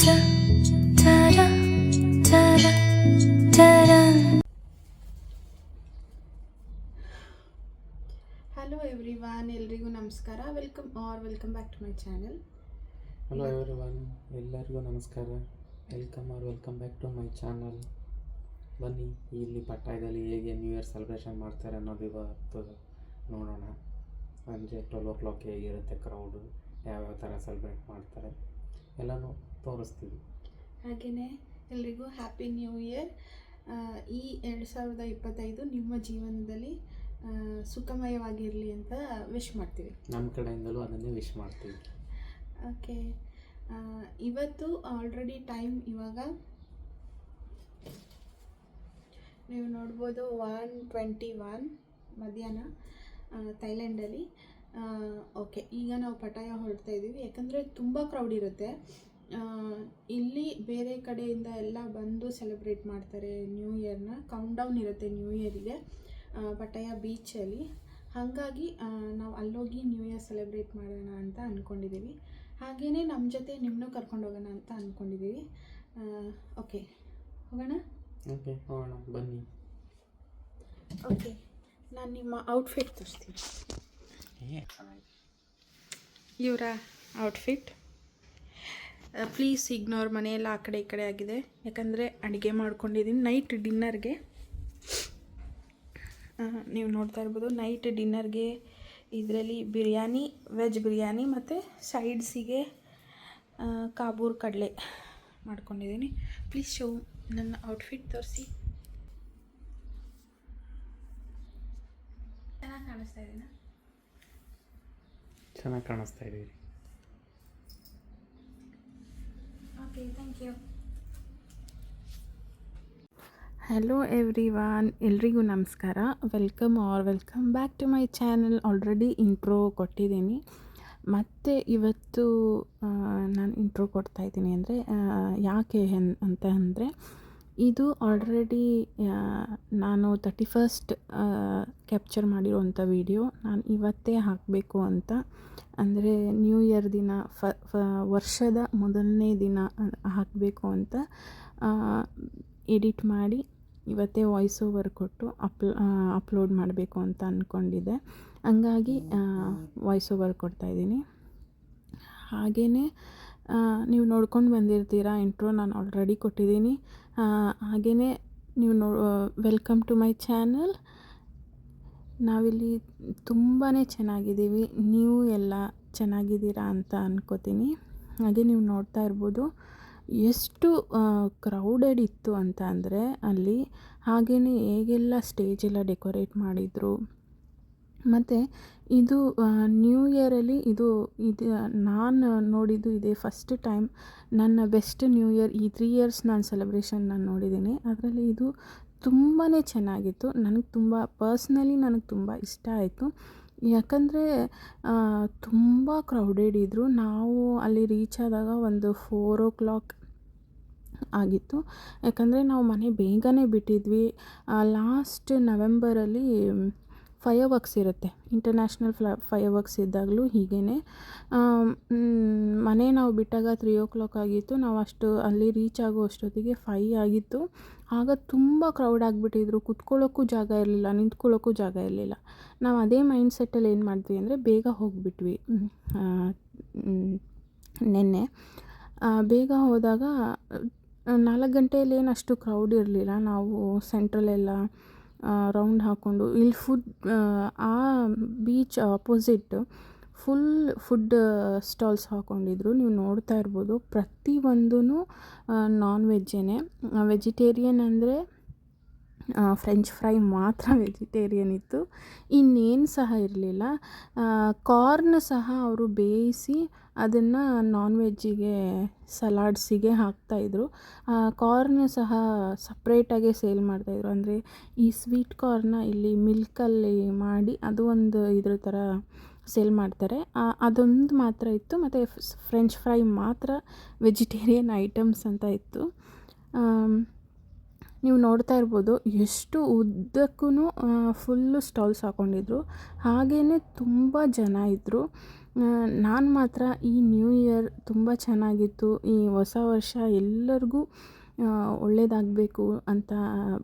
Hello everyone, ಎಲ್ರಿಗೂ ನಮಸ್ಕಾರ. Welcome back to my channel. Hello everyone, ಎಲ್ಲರಿಗೂ ನಮಸ್ಕಾರ. Welcome back to my channel. ಬನ್ನಿ, ಇಲ್ಲಿ ಪಟ್ಟಾಯದಲ್ಲಿ ಹೇಗೆ ನ್ಯೂ ಇಯರ್ ಸೆಲೆಬ್ರೇಷನ್ ಮಾಡ್ತಾರೆ ಅನ್ನೋದು ಇವತ್ತು ನೋಡೋಣ. ಸಂಜೆ 12 ಹೇಗಿರುತ್ತೆ ಕ್ರೌಡು, ಯಾವ್ಯಾವ ಥರ ಸೆಲೆಬ್ರೇಟ್ ಮಾಡ್ತಾರೆ ಎಲ್ಲನೂ ತೋರಿಸ್ತೀವಿ. ಹಾಗೆಯೇ ಎಲ್ರಿಗೂ ಹ್ಯಾಪಿ ನ್ಯೂ ಇಯರ್. ಈ 2025 ನಿಮ್ಮ ಜೀವನದಲ್ಲಿ ಸುಖಮಯವಾಗಿರಲಿ ಅಂತ ವಿಶ್ ಮಾಡ್ತೀವಿ. ನಮ್ಮ ಕಡೆಯಿಂದಲೂ ಅದನ್ನೇ ವಿಶ್ ಮಾಡ್ತೀವಿ. ಓಕೆ, ಇವತ್ತು ಆಲ್ರೆಡಿ ಟೈಮ್ ಇವಾಗ ನೀವು ನೋಡ್ಬೋದು 1:21 ಮಧ್ಯಾಹ್ನ ಥೈಲ್ಯಾಂಡಲ್ಲಿ. ಓಕೆ, ಈಗ ನಾವು ಪಟಾಯ ಹೊರಡ್ತಾ ಇದ್ದೀವಿ. ಯಾಕಂದರೆ ತುಂಬ ಕ್ರೌಡ್ ಇರುತ್ತೆ ಇಲ್ಲಿ. ಬೇರೆ ಕಡೆಯಿಂದ ಎಲ್ಲ ಬಂದು ಸೆಲೆಬ್ರೇಟ್ ಮಾಡ್ತಾರೆ ನ್ಯೂ ಇಯರ್ನ. ಕೌಂಟ್ಡೌನ್ ಇರುತ್ತೆ ನ್ಯೂ ಇಯರಿಗೆ ಪಟಾಯ ಬೀಚಲ್ಲಿ. ಹಾಗಾಗಿ ನಾವು ಅಲ್ಲೋಗಿ ನ್ಯೂ ಇಯರ್ ಸೆಲೆಬ್ರೇಟ್ ಮಾಡೋಣ ಅಂತ ಅಂದ್ಕೊಂಡಿದ್ದೀವಿ. ಹಾಗೆಯೇ ನಮ್ಮ ಜೊತೆ ನಿಮ್ಮನ್ನೂ ಕರ್ಕೊಂಡು ಹೋಗೋಣ ಅಂತ ಅಂದ್ಕೊಂಡಿದ್ದೀವಿ. ಓಕೆ, ಹೋಗೋಣ. ಓಕೆ, ಹೋಗೋಣ ಬನ್ನಿ. ಓಕೆ, ನಾನು ನಿಮ್ಮ ಔಟ್ಫಿಟ್ ತೋರಿಸ್ತೀನಿ. ಇವರ ಔಟ್ಫಿಟ್ ಪ್ಲೀಸ್ ಇಗ್ನೋರ್. ಮನೆಯೆಲ್ಲ ಆ ಕಡೆ ಈ ಕಡೆ ಆಗಿದೆ, ಯಾಕಂದರೆ ಅಡುಗೆ ಮಾಡ್ಕೊಂಡಿದ್ದೀನಿ ನೈಟ್ ಡಿನ್ನರ್ಗೆ. ನೀವು ನೋಡ್ತಾ ಇರ್ಬೋದು, ನೈಟ್ ಡಿನ್ನರ್ಗೆ ಇದರಲ್ಲಿ ಬಿರಿಯಾನಿ, ವೆಜ್ ಬಿರಿಯಾನಿ ಮತ್ತು ಸೈಡ್ಸಿಗೆ ಕಾಬೂರ್ ಕಡಲೆ ಮಾಡ್ಕೊಂಡಿದ್ದೀನಿ. ಪ್ಲೀಸ್ ಶೋ ನನ್ನ ಔಟ್ಫಿಟ್ ತೋರಿಸಿ. ಚೆನ್ನಾಗಿ ಕಾಣಿಸ್ತಾ ಇದೀನಾ? ಚೆನ್ನಾಗಿ ಕಾಣಿಸ್ತಾ ಇದ್ದೀರಿ. Okay, thank you. Hello everyone, ಎಲ್ರಿಗೂ ನಮಸ್ಕಾರ. Welcome back to my channel. Already intro ಕೊಟ್ಟಿದ್ದೀನಿ, ಮತ್ತು ಇವತ್ತು ನಾನು ಇಂಟ್ರೋ ಕೊಡ್ತಾಯಿದ್ದೀನಿ ಅಂದರೆ ಯಾಕೆ ಅಂತ ಅಂದರೆ, ಇದು ಆಲ್ರೆಡಿ ನಾನು 31st ಕ್ಯಾಪ್ಚರ್ ಮಾಡಿರೋವಂಥ ವಿಡಿಯೋ ನಾನು ಇವತ್ತೇ ಹಾಕಬೇಕು ಅಂತ. ಅಂದರೆ ನ್ಯೂ ಇಯರ್ ದಿನ ವರ್ಷದ ಮೊದಲನೇ ದಿನ ಹಾಕಬೇಕು ಅಂತ ಎಡಿಟ್ ಮಾಡಿ ಇವತ್ತೇ ವಾಯ್ಸ್ ಓವರ್ ಕೊಟ್ಟು ಅಪ್ಲೋಡ್ ಮಾಡಬೇಕು ಅಂತ ಅಂದ್ಕೊಂಡಿದ್ದೆ. ಹಂಗಾಗಿ ವಾಯ್ಸ್ ಓವರ್ ಕೊಡ್ತಾಯಿದ್ದೀನಿ. ಹಾಗೆಯೇ ನೀವು ನೋಡ್ಕೊಂಡು ಬಂದಿರ್ತೀರಾ, ಇಂಟ್ರೋ ನಾನು ಆಲ್ರೆಡಿ ಕೊಟ್ಟಿದ್ದೀನಿ. ಹಾಗೆಯೇ ನೀವು ವೆಲ್ಕಮ್ ಟು ಮೈ ಚಾನಲ್. ನಾವಿಲ್ಲಿ ತುಂಬಾ ಚೆನ್ನಾಗಿದ್ದೀವಿ, ನೀವು ಎಲ್ಲ ಚೆನ್ನಾಗಿದ್ದೀರಾ ಅಂತ ಅನ್ಕೋತೀನಿ. ಹಾಗೆ ನೀವು ನೋಡ್ತಾ ಇರ್ಬೋದು ಎಷ್ಟು ಕ್ರೌಡೆಡ್ ಇತ್ತು ಅಂತ ಅಂದರೆ ಅಲ್ಲಿ. ಹಾಗೆಯೇ ಹೇಗೆಲ್ಲ ಸ್ಟೇಜೆಲ್ಲ ಡೆಕೋರೇಟ್ ಮಾಡಿದರು. ಮತ್ತು ಇದು ನ್ಯೂ ಇಯರಲ್ಲಿ ಇದು ನಾನು ನೋಡಿದ್ದು ಇದೇ ಫಸ್ಟ್ ಟೈಮ್. ನನ್ನ ಬೆಸ್ಟ್ ನ್ಯೂ ಇಯರ್ ಈ 3 years ನಾನು ಸೆಲೆಬ್ರೇಷನ್ ನಾನು ನೋಡಿದ್ದೀನಿ. ಅದರಲ್ಲಿ ಇದು ತುಂಬಾ ಚೆನ್ನಾಗಿತ್ತು. ನನಗೆ ಪರ್ಸ್ನಲಿ ನನಗೆ ತುಂಬ ಇಷ್ಟ ಆಯಿತು. ಯಾಕಂದರೆ ತುಂಬ ಕ್ರೌಡೆಡ್ ಇದ್ದರು. ನಾವು ಅಲ್ಲಿ ರೀಚ್ ಆದಾಗ ಒಂದು 4 o'clock ಆಗಿತ್ತು. ಯಾಕಂದರೆ ನಾವು ಮನೆ ಬೇಗನೆ ಬಿಟ್ಟಿದ್ವಿ. ಲಾಸ್ಟ್ ನವೆಂಬರಲ್ಲಿ ಫೈರ್ವರ್ಕ್ಸ್ ಇರುತ್ತೆ, ಇಂಟರ್ನ್ಯಾಷನಲ್ ಫೈರ್ವರ್ಕ್ಸ್ ಇದ್ದಾಗಲೂ ಹೀಗೇ ಮನೆ ನಾವು ಬಿಟ್ಟಾಗ 3 o'clock ಆಗಿತ್ತು. ನಾವು ಅಲ್ಲಿ ರೀಚ್ ಆಗೋ ಅಷ್ಟೊತ್ತಿಗೆ 5 ಆಗಿತ್ತು. ಆಗ ತುಂಬ ಕ್ರೌಡ್ ಆಗಿಬಿಟ್ಟಿದ್ರು. ಕುತ್ಕೊಳ್ಳೋಕ್ಕೂ ಜಾಗ ಇರಲಿಲ್ಲ, ನಿಂತ್ಕೊಳ್ಳೋಕ್ಕೂ ಜಾಗ ಇರಲಿಲ್ಲ. ನಾವು ಅದೇ ಮೈಂಡ್ಸೆಟ್ಟಲ್ಲಿ ಏನು ಮಾಡಿದ್ವಿ ಅಂದರೆ ಬೇಗ ಹೋಗಿಬಿಟ್ವಿ. ನೆನ್ನೆ ಬೇಗ ಹೋದಾಗ 4 ಗಂಟೆಯಲ್ಲಿ ಏನು ಅಷ್ಟು ಕ್ರೌಡ್ ಇರಲಿಲ್ಲ. ನಾವು ಸೆಂಟ್ರಲೆಲ್ಲ ರೌಂಡ್ ಹಾಕ್ಕೊಂಡು ಇಲ್ಲಿ ಆ ಬೀಚ್ ಆಪೋಸಿಟ್ ಫುಡ್ ಸ್ಟಾಲ್ಸ್ ಹಾಕ್ಕೊಂಡಿದ್ರು. ನೀವು ನೋಡ್ತಾ ಇರ್ಬೋದು, ಪ್ರತಿಯೊಂದೂ ನಾನ್ ವೆಜ್ಜೇ. ವೆಜಿಟೇರಿಯನ್ ಅಂದರೆ ಫ್ರೆಂಚ್ ಫ್ರೈ ಮಾತ್ರ ವೆಜಿಟೇರಿಯನ್ ಇತ್ತು, ಇನ್ನೇನು ಸಹ ಇರಲಿಲ್ಲ. ಕಾರ್ನ್ ಸಹ ಅವರು ಬೇಯಿಸಿ ಅದನ್ನು ನಾನ್ ವೆಜ್ಜಿಗೆ ಸಲಾಡ್ಸಿಗೆ ಹಾಕ್ತಾಯಿದ್ರು. ಕಾರ್ನ್ ಸಹ ಸಪ್ರೇಟಾಗೆ ಸೇಲ್ ಮಾಡ್ತಾಯಿದ್ರು. ಅಂದರೆ ಈ ಸ್ವೀಟ್ ಕಾರ್ನ ಇಲ್ಲಿ ಮಿಲ್ಕಲ್ಲಿ ಮಾಡಿ ಅದು ಒಂದು ಇದ್ರ ಥರ ಸೇಲ್ ಮಾಡ್ತಾರೆ. ಅದೊಂದು ಮಾತ್ರ ಇತ್ತು. ಮತ್ತು ಫ್ರೆಂಚ್ ಫ್ರೈ ಮಾತ್ರ ವೆಜಿಟೇರಿಯನ್ ಐಟಮ್ಸ್ ಅಂತ ಇತ್ತು. ನೀವು ನೋಡ್ತಾ ಇರ್ಬೋದು ಎಷ್ಟು ಉದ್ದಕ್ಕೂ ಫುಲ್ಲು ಸ್ಟಾಲ್ಸ್ ಹಾಕ್ಕೊಂಡಿದ್ರು. ಹಾಗೆಯೇ ತುಂಬ ಜನ ಇದ್ದರು. ನಾನು ಮಾತ್ರ ಈ ನ್ಯೂ ಇಯರ್ ತುಂಬ ಚೆನ್ನಾಗಿತ್ತು. ಈ ಹೊಸ ವರ್ಷ ಎಲ್ಲರಿಗೂ ಒಳ್ಳೆಯದಾಗಬೇಕು ಅಂತ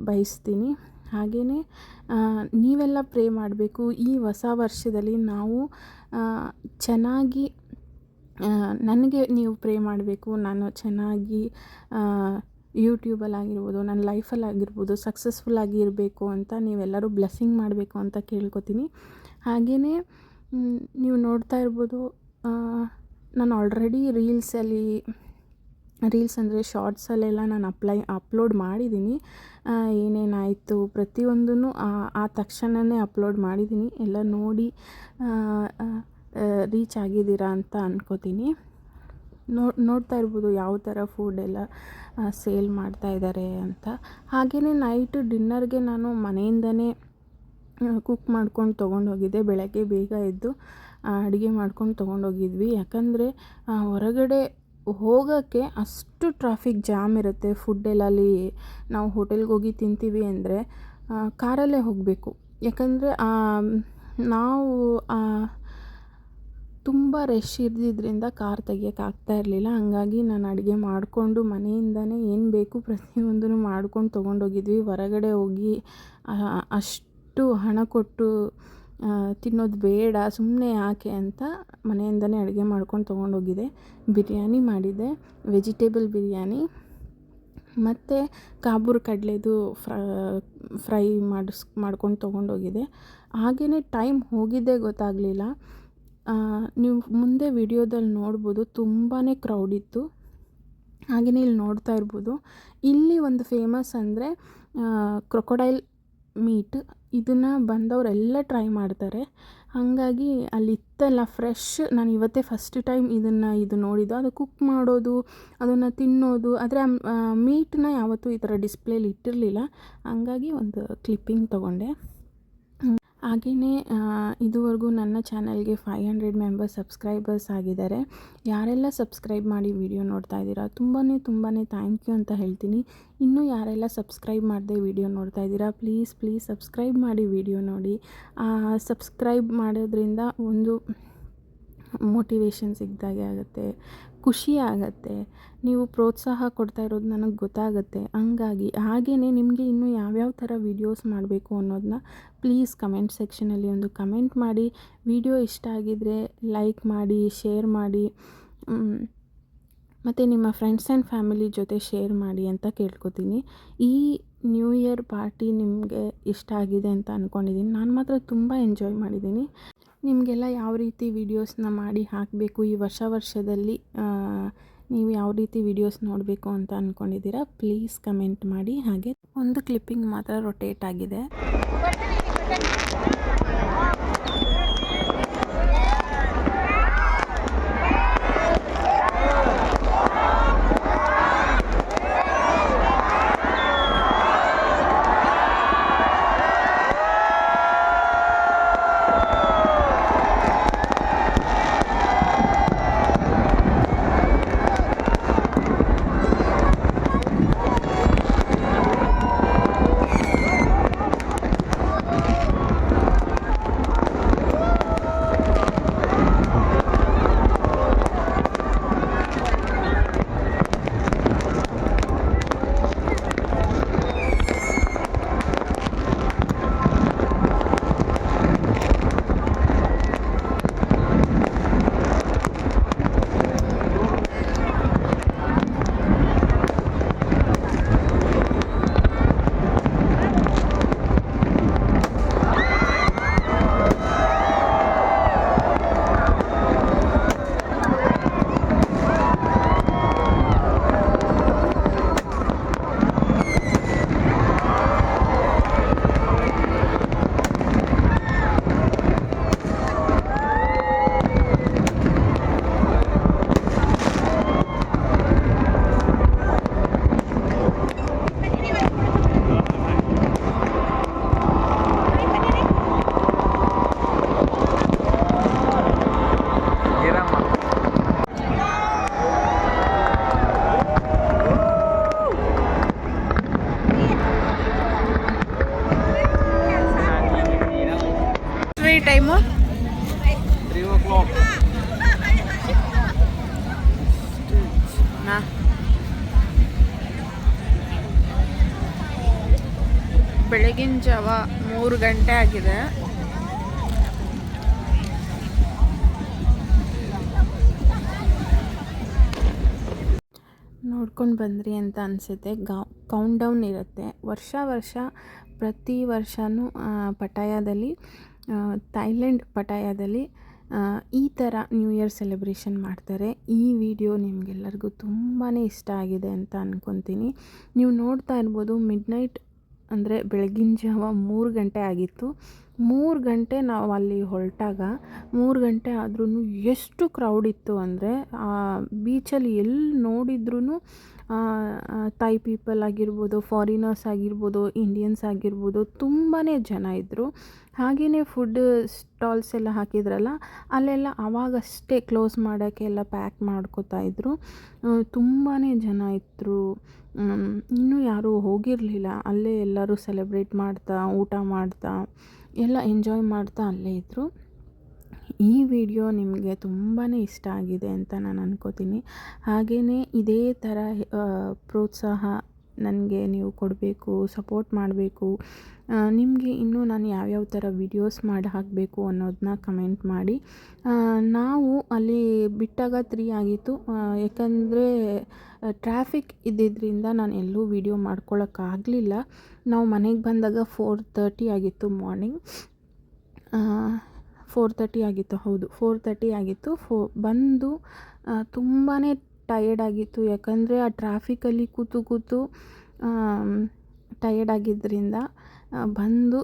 ಬಯಸ್ತೀನಿ. ಹಾಗೆಯೇ ನೀವೆಲ್ಲ ಪ್ರೇ ಮಾಡಬೇಕು. ಈ ಹೊಸ ವರ್ಷದಲ್ಲಿ ನಾವು ಚೆನ್ನಾಗಿ ನನಗೆ ನೀವು ಪ್ರೇ ಮಾಡಬೇಕು. ನಾನು ಚೆನ್ನಾಗಿ ಯೂಟ್ಯೂಬಲ್ಲಾಗಿರ್ಬೋದು, ನನ್ನ ಲೈಫಲ್ಲಾಗಿರ್ಬೋದು ಸಕ್ಸಸ್ಫುಲ್ಲಾಗಿ ಇರಬೇಕು ಅಂತ ನೀವೆಲ್ಲರೂ ಬ್ಲೆಸ್ಸಿಂಗ್ ಮಾಡಬೇಕು ಅಂತ ಕೇಳ್ಕೊತೀನಿ. ಹಾಗೆಯೇ ನೀವು ನೋಡ್ತಾ ಇರ್ಬೋದು, ನಾನು ಆಲ್ರೆಡಿ ರೀಲ್ಸ್ ಅಂದರೆ ಶಾರ್ಟ್ಸಲ್ಲೆಲ್ಲ ನಾನು ಅಪ್ಲೋಡ್ ಮಾಡಿದ್ದೀನಿ. ಏನೇನಾಯಿತು ಪ್ರತಿಯೊಂದೂ ಆ ತಕ್ಷಣವೇ ಅಪ್ಲೋಡ್ ಮಾಡಿದ್ದೀನಿ. ಎಲ್ಲ ನೋಡಿ ರೀಚ್ ಆಗಿದ್ದೀರಾ ಅಂತ ಅನ್ಕೋತೀನಿ. ನೋಡ್ತಾ ಇರ್ಬೋದು ಯಾವ ಥರ ಫುಡ್ಡೆಲ್ಲ ಸೇಲ್ ಮಾಡ್ತಾಯಿದ್ದಾರೆ ಅಂತ. ಹಾಗೆಯೇ ನೈಟ್ ಡಿನ್ನರ್ಗೆ ನಾನು ಮನೆಯಿಂದನೇ ಕುಕ್ ಮಾಡ್ಕೊಂಡು ತೊಗೊಂಡೋಗಿದ್ದೆ. ಬೆಳಗ್ಗೆ ಬೇಗ ಎದ್ದು ಅಡುಗೆ ಮಾಡ್ಕೊಂಡು ತೊಗೊಂಡೋಗಿದ್ವಿ. ಯಾಕಂದರೆ ಹೊರಗಡೆ ಹೋಗೋಕ್ಕೆ ಅಷ್ಟು ಟ್ರಾಫಿಕ್ ಜಾಮ್ ಇರುತ್ತೆ. ಫುಡ್ಡೆಲ್ಲ ಅಲ್ಲಿ ನಾವು ಹೋಟೆಲ್ಗೆ ಹೋಗಿ ತಿಂತೀವಿ ಅಂದರೆ ಕಾರಲ್ಲೇ ಹೋಗಬೇಕು. ಯಾಕಂದರೆ ನಾವು ತುಂಬ ರಶ್ ಇದ್ದಿದ್ದರಿಂದ ಕಾರ್ ತೆಗಿಯೋಕ್ಕಾಗ್ತಾ ಇರಲಿಲ್ಲ. ಹಂಗಾಗಿ ನಾನು ಅಡುಗೆ ಮಾಡಿಕೊಂಡು ಮನೆಯಿಂದನೇ ಏನು ಬೇಕು ಪ್ರತಿಯೊಂದನ್ನು ಮಾಡ್ಕೊಂಡು ತೊಗೊಂಡೋಗಿದ್ವಿ. ಹೊರಗಡೆ ಹೋಗಿ ಅಷ್ಟು ಹಣ ಕೊಟ್ಟು ತಿನ್ನೋದು ಬೇಡ, ಸುಮ್ಮನೆ ಯಾಕೆ ಅಂತ ಮನೆಯಿಂದನೇ ಅಡುಗೆ ಮಾಡ್ಕೊಂಡು ತೊಗೊಂಡೋಗಿದ್ದೆ. ಬಿರಿಯಾನಿ ಮಾಡಿದ್ದೆ, ವೆಜಿಟೇಬಲ್ ಬಿರಿಯಾನಿ ಮತ್ತು ಕಾಬೂರ್ ಕಡಲೆದು ಫ್ರೈ ಮಾಡ್ಕೊಂಡು ತೊಗೊಂಡೋಗಿದ್ದೆ. ಹಾಗೆಯೇ ಟೈಮ್ ಹೋಗಿದ್ದೇ ಗೊತ್ತಾಗಲಿಲ್ಲ. ನೀವು ಮುಂದೆ ವಿಡಿಯೋದಲ್ಲಿ ನೋಡ್ಬೋದು, ತುಂಬಾ ಕ್ರೌಡ್ ಇತ್ತು. ಹಾಗೆಯೇ ಇಲ್ಲಿ ನೋಡ್ತಾ ಇರ್ಬೋದು, ಇಲ್ಲಿ ಒಂದು ಫೇಮಸ್ ಅಂದರೆ ಕ್ರೊಕೊಡೈಲ್ ಮೀಟ್. ಇದನ್ನು ಬಂದವರೆಲ್ಲ ಟ್ರೈ ಮಾಡ್ತಾರೆ. ಹಾಗಾಗಿ ಅಲ್ಲಿ ಇತ್ತಲ್ಲ ಫ್ರೆಶ್. ನಾನು ಇವತ್ತೇ ಫಸ್ಟ್ ಟೈಮ್ ಇದು ನೋಡಿದ್ದು. ಅದು ಕುಕ್ ಮಾಡೋದು, ಅದನ್ನು ತಿನ್ನೋದು. ಆದರೆ ಮೀಟನ್ನ ಯಾವತ್ತೂ ಈ ಥರ ಡಿಸ್ಪ್ಲೇಲಿ ಇಟ್ಟಿರಲಿಲ್ಲ. ಹಂಗಾಗಿ ಒಂದು ಕ್ಲಿಪ್ಪಿಂಗ್ ತೊಗೊಂಡೆ. ಹಾಗೆಯೇ ಇದುವರೆಗೂ ನನ್ನ ಚಾನಲ್ಗೆ 500 ಮೆಂಬರ್ಸ್ ಸಬ್ಸ್ಕ್ರೈಬರ್ಸ್ ಆಗಿದ್ದಾರೆ. ಯಾರೆಲ್ಲ ಸಬ್ಸ್ಕ್ರೈಬ್ ಮಾಡಿ ವಿಡಿಯೋ ನೋಡ್ತಾ ಇದ್ದೀರಾ ತುಂಬಾ ಥ್ಯಾಂಕ್ ಯು ಅಂತ ಹೇಳ್ತೀನಿ. ಇನ್ನೂ ಯಾರೆಲ್ಲ ಸಬ್ಸ್ಕ್ರೈಬ್ ಮಾಡದೆ ವಿಡಿಯೋ ನೋಡ್ತಾ ಇದ್ದೀರಾ ಪ್ಲೀಸ್ ಸಬ್ಸ್ಕ್ರೈಬ್ ಮಾಡಿ ವಿಡಿಯೋ ನೋಡಿ. ಸಬ್ಸ್ಕ್ರೈಬ್ ಮಾಡೋದ್ರಿಂದ ಒಂದು ಮೋಟಿವೇಶನ್ ಸಿಕ್ಕಿದಾಗೆ ಆಗುತ್ತೆ, ಖುಷಿ ಆಗುತ್ತೆ. ನೀವು ಪ್ರೋತ್ಸಾಹ ಕೊಡ್ತಾ ಇರೋದು ನನಗೆ ಗೊತ್ತಾಗುತ್ತೆ. ಹಾಗೆಯೇ ನಿಮಗೆ ಇನ್ನೂ ಯಾವ್ಯಾವ ಥರ ವೀಡಿಯೋಸ್ ಮಾಡಬೇಕು ಅನ್ನೋದನ್ನ ಪ್ಲೀಸ್ ಕಮೆಂಟ್ ಸೆಕ್ಷನಲ್ಲಿ ಒಂದು ಕಮೆಂಟ್ ಮಾಡಿ. ವಿಡಿಯೋ ಇಷ್ಟ ಆಗಿದ್ದರೆ ಲೈಕ್ ಮಾಡಿ, ಶೇರ್ ಮಾಡಿ, ಮತ್ತು ನಿಮ್ಮ ಫ್ರೆಂಡ್ಸ್ ಆ್ಯಂಡ್ ಫ್ಯಾಮಿಲಿ ಜೊತೆ ಶೇರ್ ಮಾಡಿ ಅಂತ ಕೇಳ್ಕೊತೀನಿ. ಈ ನ್ಯೂ ಇಯರ್ ಪಾರ್ಟಿ ನಿಮಗೆ ಇಷ್ಟ ಆಗಿದೆ ಅಂತ ಅಂದ್ಕೊಂಡಿದ್ದೀನಿ. ನಾನು ಮಾತ್ರ ತುಂಬ ಎಂಜಾಯ್ ಮಾಡಿದ್ದೀನಿ. ನಿಮಗೆಲ್ಲ ಯಾವ ರೀತಿ ವೀಡಿಯೋಸ್ನ ಮಾಡಿ ಹಾಕಬೇಕು ಈ ವರ್ಷದಲ್ಲಿ, ನೀವು ಯಾವ ರೀತಿ ವೀಡಿಯೋಸ್ ನೋಡಬೇಕು ಅಂತ ಅಂದ್ಕೊಂಡಿದ್ದೀರಾ ಪ್ಲೀಸ್ ಕಮೆಂಟ್ ಮಾಡಿ. ಹಾಗೆ ಒಂದು ಕ್ಲಿಪ್ಪಿಂಗ್ ಮಾತ್ರ ರೊಟೇಟ್ ಆಗಿದೆ. Time 3 o'clock. ಬೆಳಗಿನ ಜಾವ 3 ಗಂಟೆ ಆಗಿದೆ. ನೋಡ್ಕೊಂಡು ಬಂದ್ರಿ ಅಂತ ಅನಿಸುತ್ತೆ. ಕೌಂಟ್ ಡೌನ್ ಇರುತ್ತೆ. ವರ್ಷ ಪ್ರತಿ ವರ್ಷವೂ ಪಟಾಯಾದಲ್ಲಿ, ಥೈಲ್ಯಾಂಡ್ ಪಟಾಯಾದಲ್ಲಿ ಈ ಥರ ನ್ಯೂ ಇಯರ್ ಸೆಲೆಬ್ರೇಷನ್ ಮಾಡ್ತಾರೆ. ಈ ವಿಡಿಯೋ ನಿಮಗೆಲ್ಲರಿಗೂ ತುಂಬಾ ಇಷ್ಟ ಆಗಿದೆ ಅಂತ ಅಂದ್ಕೊತೀನಿ. ನೀವು ನೋಡ್ತಾ ಇರ್ಬೋದು, ಮಿಡ್ನೈಟ್ ಅಂದರೆ ಬೆಳಗಿನ ಜಾವ 3 ಗಂಟೆ ಆಗಿತ್ತು. 3 ಗಂಟೆ ನಾವು ಅಲ್ಲಿ ಹೊರಟಾಗ 3 ಗಂಟೆ ಆದ್ರೂ ಎಷ್ಟು ಕ್ರೌಡ್ ಇತ್ತು ಅಂದರೆ, ಬೀಚಲ್ಲಿ ಎಲ್ಲಿ ನೋಡಿದ್ರೂ ಥೈ ಪೀಪಲ್ ಆಗಿರ್ಬೋದು, ಫಾರಿನರ್ಸ್ ಆಗಿರ್ಬೋದು, ಇಂಡಿಯನ್ಸ್ ಆಗಿರ್ಬೋದು, ತುಂಬಾ ಜನ ಇದ್ದರು. ಹಾಗೆಯೇ ಫುಡ್ ಸ್ಟಾಲ್ಸ್ ಎಲ್ಲ ಹಾಕಿದ್ರಲ್ಲ, ಅಲ್ಲೆಲ್ಲ ಆವಾಗಷ್ಟೇ ಕ್ಲೋಸ್ ಮಾಡೋಕ್ಕೆ ಎಲ್ಲ ಪ್ಯಾಕ್ ಮಾಡ್ಕೋತಾ ಇದ್ದರು. ತುಂಬಾ ಜನ ಇದ್ದರು. ಇನ್ನೂ ಯಾರೂ ಹೋಗಿರಲಿಲ್ಲ. ಅಲ್ಲೇ ಎಲ್ಲರೂ ಸೆಲೆಬ್ರೇಟ್ ಮಾಡ್ತಾ, ಊಟ ಮಾಡ್ತಾ, ಎಲ್ಲ ಎಂಜಾಯ್ ಮಾಡ್ತಾ ಅಲ್ಲೇ ಇದ್ದರು. ಈ ವಿಡಿಯೋ ನಿಮಗೆ ತುಂಬಾ ಇಷ್ಟ ಆಗಿದೆ ಅಂತ ನಾನು ಅನ್ಕೋತೀನಿ. ಹಾಗೆಯೇ ಇದೇ ಥರ ಪ್ರೋತ್ಸಾಹ ನನಗೆ ನೀವು ಕೊಡಬೇಕು, ಸಪೋರ್ಟ್ ಮಾಡಬೇಕು. ನಿಮಗೆ ಇನ್ನೂ ನಾನು ಯಾವ್ಯಾವ ಥರ ವಿಡಿಯೋಸ್ ಮಾಡಿ ಹಾಕಬೇಕು ಅನ್ನೋದನ್ನ ಕಮೆಂಟ್ ಮಾಡಿ. ನಾವು ಅಲ್ಲಿ ಬಿಟ್ಟಾಗ 3 ಆಗಿತ್ತು. ಯಾಕಂದರೆ ಟ್ರಾಫಿಕ್ ಇದ್ದಿದ್ದರಿಂದ ನಾನು ಎಲ್ಲೂ ವಿಡಿಯೋ ಮಾಡ್ಕೊಳ್ಳೋಕ್ಕಾಗಲಿಲ್ಲ. ನಾವು ಮನೆಗೆ ಬಂದಾಗ 4:30 ಆಗಿತ್ತು. ಮಾರ್ನಿಂಗ್ 4:30 ಆಗಿತ್ತು. ಹೌದು, 4:30 ಆಗಿತ್ತು. ಬಂದು ತುಂಬಾ ಟಯರ್ಡ್ ಆಗಿತ್ತು. ಯಾಕಂದರೆ ಆ ಟ್ರಾಫಿಕಲ್ಲಿ ಕೂತು ಟಯರ್ಡ್ ಆಗಿದ್ದರಿಂದ ಬಂದು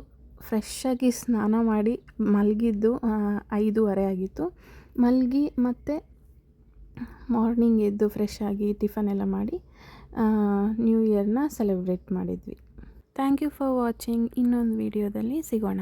ಫ್ರೆಶ್ಶಾಗಿ ಸ್ನಾನ ಮಾಡಿ ಮಲಗಿದ್ದು 5:30 ಆಗಿತ್ತು. ಮಲಗಿ ಮತ್ತು ಮಾರ್ನಿಂಗ್ ಎದ್ದು ಫ್ರೆಶ್ಶಾಗಿ ಟಿಫನ್ ಎಲ್ಲ ಮಾಡಿ ನ್ಯೂ ಇಯರ್ನ ಸೆಲೆಬ್ರೇಟ್ ಮಾಡಿದ್ವಿ. Thank you for watching. ಇನ್ನೊಂದು ವಿಡಿಯೋದಲ್ಲಿ ಸಿಗೋಣ.